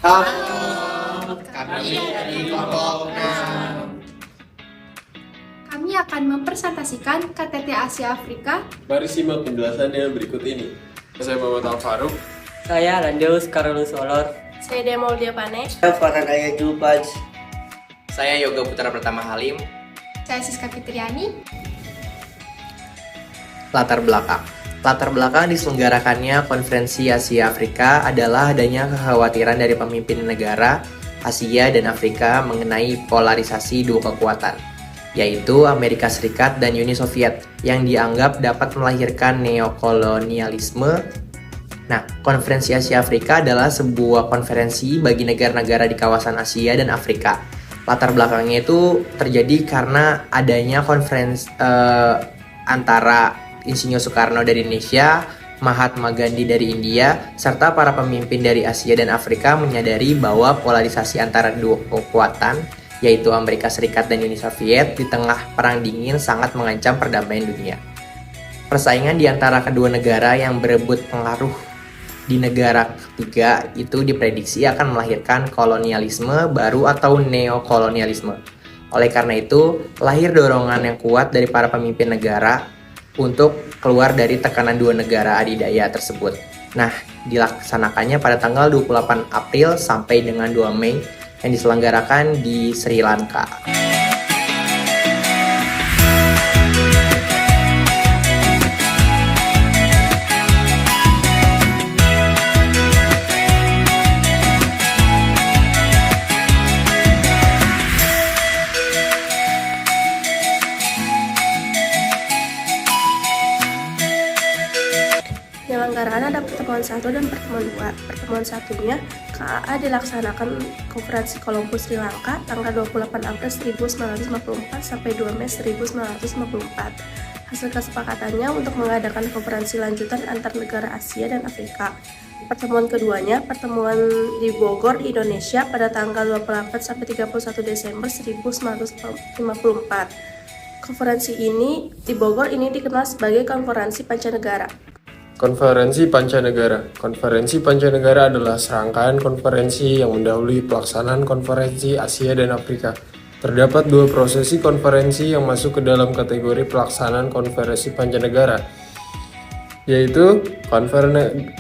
Halo, kami dari kelompok 6. Kami akan mempresentasikan KTT Asia Afrika. Mari simak penjelasannya berikut ini. Saya Muhammad Al-Faruq. Saya Landeus Karolus Olor. Saya Demol Diapane. Saya Farhan Ayaju Paj. Saya Yoga Putra Pertama Halim. Saya Siska Fitriani. Latar belakang. Latar belakang diselenggarakannya Konferensi Asia Afrika adalah adanya kekhawatiran dari pemimpin negara Asia dan Afrika mengenai polarisasi dua kekuatan, yaitu Amerika Serikat dan Uni Soviet, yang dianggap dapat melahirkan neokolonialisme. Nah, Konferensi Asia Afrika adalah sebuah konferensi bagi negara-negara di kawasan Asia dan Afrika. Latar belakangnya itu terjadi karena adanya konferensi antara Insinyur Soekarno dari Indonesia, Mahatma Gandhi dari India, serta para pemimpin dari Asia dan Afrika menyadari bahwa polarisasi antara dua kekuatan, yaitu Amerika Serikat dan Uni Soviet, di tengah Perang Dingin sangat mengancam perdamaian dunia. Persaingan di antara kedua negara yang berebut pengaruh di negara ketiga itu diprediksi akan melahirkan kolonialisme baru atau neokolonialisme. Oleh karena itu, lahir dorongan yang kuat dari para pemimpin negara untuk keluar dari tekanan dua negara adidaya tersebut. Nah, dilaksanakannya pada tanggal 28 April sampai dengan 2 Mei yang diselenggarakan di Sri Lanka. Penyelenggaraan ada pertemuan 1 dan pertemuan 2. Pertemuan satunya KAA dilaksanakan Konferensi Kolombo Sri Lanka tanggal 28 April 1954 sampai 2 Mei 1954. Hasil kesepakatannya untuk mengadakan konferensi lanjutan antar negara Asia dan Afrika. Pertemuan keduanya, pertemuan di Bogor, Indonesia pada tanggal 28 sampai 31 Desember 1954. Konferensi ini di Bogor ini dikenal sebagai Konferensi Pancanegara. Konferensi Pancanegara. Konferensi Pancanegara adalah serangkaian konferensi yang mendahului pelaksanaan konferensi Asia dan Afrika. Terdapat 2 prosesi konferensi yang masuk ke dalam kategori pelaksanaan konferensi Pancanegara, yaitu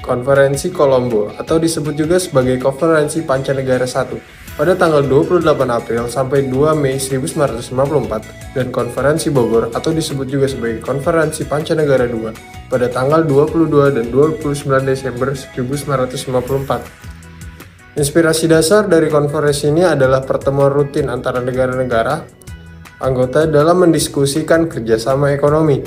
Konferensi Kolombo atau disebut juga sebagai Konferensi Pancanegara I pada tanggal 28 April sampai 2 Mei 1954 dan Konferensi Bogor atau disebut juga sebagai Konferensi Pancanegara II pada tanggal 22 dan 29 Desember 1954. Inspirasi dasar dari konferensi ini adalah pertemuan rutin antara negara-negara anggota dalam mendiskusikan kerjasama ekonomi.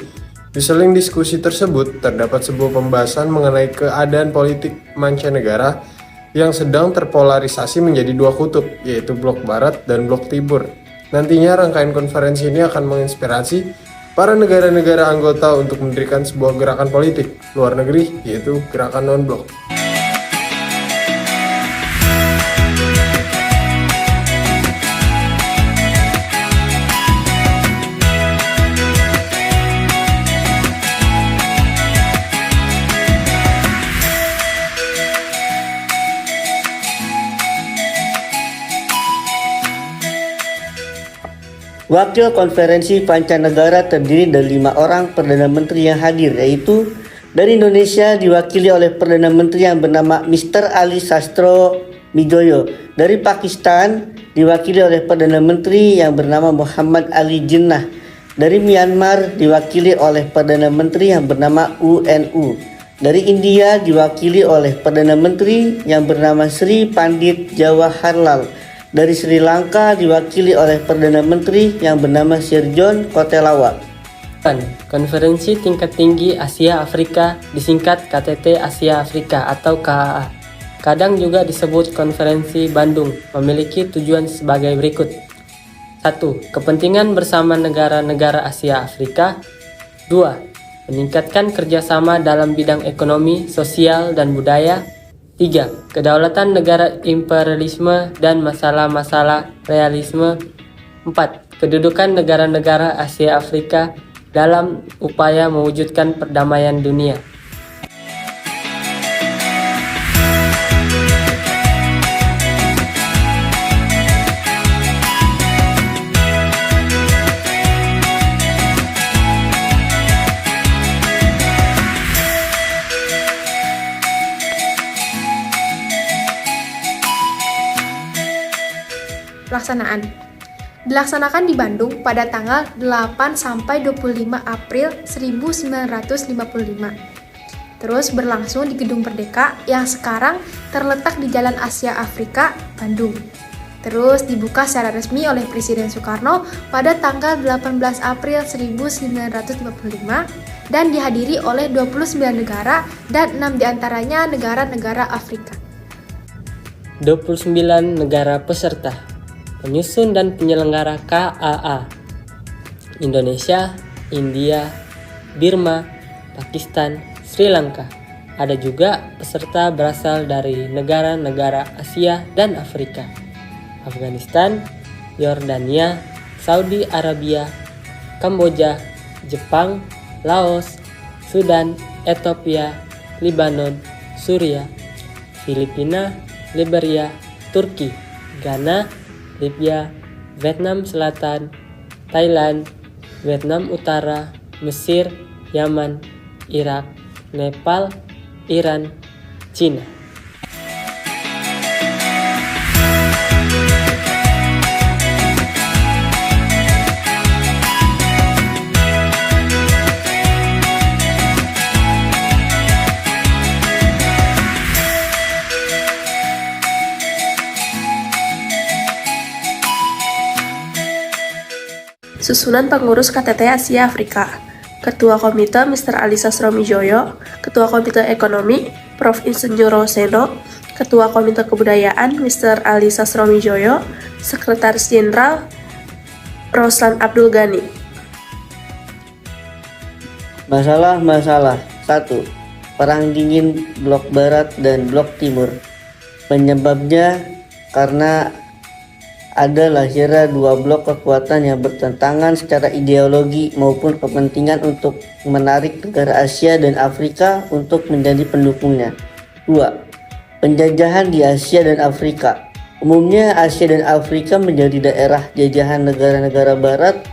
Di seling diskusi tersebut, terdapat sebuah pembahasan mengenai keadaan politik mancanegara yang sedang terpolarisasi menjadi 2 kutub, yaitu blok barat dan blok timur. Nantinya rangkaian konferensi ini akan menginspirasi para negara-negara anggota untuk mendirikan sebuah gerakan politik luar negeri, yaitu gerakan non-blok. Wakil Konferensi Pancanegara terdiri dari 5 orang Perdana Menteri yang hadir, yaitu dari Indonesia diwakili oleh Perdana Menteri yang bernama Mr. Ali Sastro Mijoyo. Dari Pakistan diwakili oleh Perdana Menteri yang bernama Muhammad Ali Jinnah. Dari Myanmar diwakili oleh Perdana Menteri yang bernama UNU. Dari India diwakili oleh Perdana Menteri yang bernama Sri Pandit Jawaharlal. Dari Sri Lanka diwakili oleh Perdana Menteri yang bernama Sir John Kotelawa. Konferensi Tingkat Tinggi Asia Afrika disingkat KTT Asia Afrika atau KAA. Kadang juga disebut Konferensi Bandung, memiliki tujuan sebagai berikut. 1. Kepentingan bersama negara-negara Asia Afrika. 2. Meningkatkan kerjasama dalam bidang ekonomi, sosial, dan budaya. 3. Kedaulatan negara imperialisme dan masalah-masalah realisme. 4. Kedudukan negara-negara Asia Afrika dalam upaya mewujudkan perdamaian dunia. Pelaksanaan dilaksanakan di Bandung pada tanggal 8 sampai 25 April 1955. Terus berlangsung di Gedung Merdeka yang sekarang terletak di Jalan Asia Afrika, Bandung. Terus dibuka secara resmi oleh Presiden Soekarno pada tanggal 18 April 1955 dan dihadiri oleh 29 negara dan 6 diantaranya negara-negara Afrika. 29 negara peserta, penyusun dan penyelenggara KAA: Indonesia, India, Birma, Pakistan, Sri Lanka. Ada juga peserta berasal dari negara-negara Asia dan Afrika: Afghanistan, Yordania, Saudi Arabia, Kamboja, Jepang, Laos, Sudan, Ethiopia, Lebanon, Suriah, Filipina, Liberia, Turki, Ghana, Libya, Vietnam Selatan, Thailand, Vietnam Utara, Mesir, Yaman, Irak, Nepal, Iran, Cina. Susunan pengurus KTT Asia Afrika. Ketua Komite Mr. Ali Sastromijoyo, Ketua Komite Ekonomi Prof. Insinyur Roseno, Ketua Komite Kebudayaan Mr. Ali Sastromijoyo, Sekretaris Jenderal Roslan Abdul Ghani. Masalah-masalah 1. Perang dingin Blok Barat dan Blok Timur. Penyebabnya karena ada lahirnya dua blok kekuatan yang bertentangan secara ideologi maupun kepentingan untuk menarik negara Asia dan Afrika untuk menjadi pendukungnya. 2. Penjajahan di Asia dan Afrika. Umumnya Asia dan Afrika menjadi daerah jajahan negara-negara barat,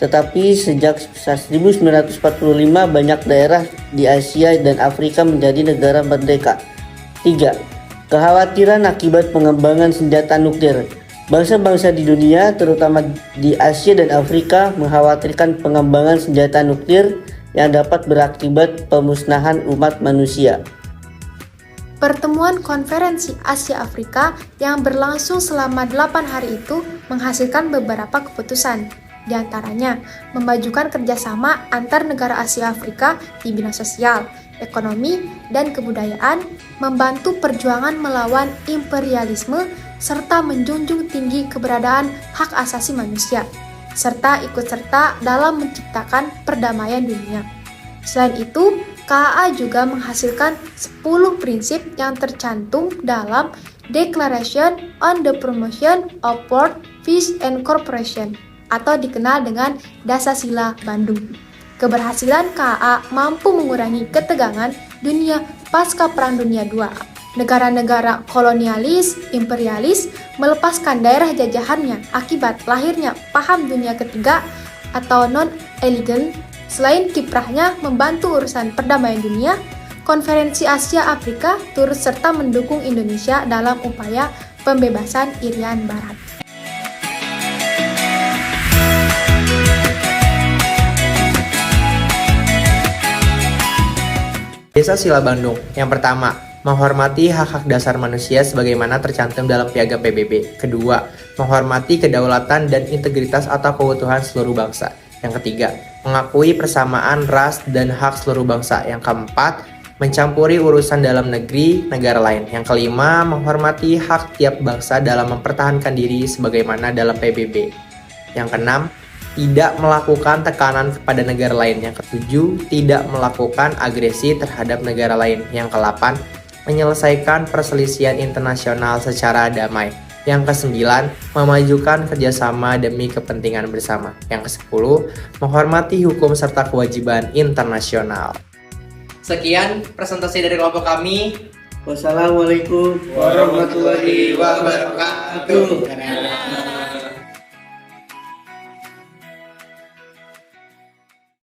tetapi sejak 1945 banyak daerah di Asia dan Afrika menjadi negara merdeka. 3. Kekhawatiran akibat pengembangan senjata nuklir. Bangsa-bangsa di dunia, terutama di Asia dan Afrika, mengkhawatirkan pengembangan senjata nuklir yang dapat berakibat pemusnahan umat manusia. Pertemuan Konferensi Asia Afrika yang berlangsung selama 8 hari itu menghasilkan beberapa keputusan. Di antaranya, memajukan kerjasama antar negara Asia Afrika di bidang sosial, ekonomi, dan kebudayaan, membantu perjuangan melawan imperialisme, serta menjunjung tinggi keberadaan hak asasi manusia, serta ikut serta dalam menciptakan perdamaian dunia. Selain itu, KAA juga menghasilkan 10 prinsip yang tercantum dalam Declaration on the Promotion of World Peace and Cooperation, atau dikenal dengan Dasasila Bandung. Keberhasilan KAA mampu mengurangi ketegangan dunia pasca Perang Dunia II. Negara-negara kolonialis, imperialis melepaskan daerah jajahannya akibat lahirnya paham dunia ketiga atau non-aligned. Selain kiprahnya membantu urusan perdamaian dunia, Konferensi Asia Afrika turut serta mendukung Indonesia dalam upaya pembebasan Irian Barat. Dasasila Bandung. Yang pertama, menghormati hak-hak dasar manusia sebagaimana tercantum dalam Piagam PBB. Kedua, menghormati kedaulatan dan integritas atau keutuhan seluruh bangsa. Yang ketiga, mengakui persamaan ras dan hak seluruh bangsa. Yang keempat, mencampuri urusan dalam negeri negara lain. Yang kelima, menghormati hak tiap bangsa dalam mempertahankan diri sebagaimana dalam PBB. Yang keenam, tidak melakukan tekanan kepada negara lain. Yang ketujuh, tidak melakukan agresi terhadap negara lain. Yang ke-8, menyelesaikan perselisihan internasional secara damai. Yang ke-9, memajukan kerjasama demi kepentingan bersama. Yang ke-10, menghormati hukum serta kewajiban internasional. Sekian presentasi dari kelompok kami. Wassalamualaikum warahmatullahi wabarakatuh.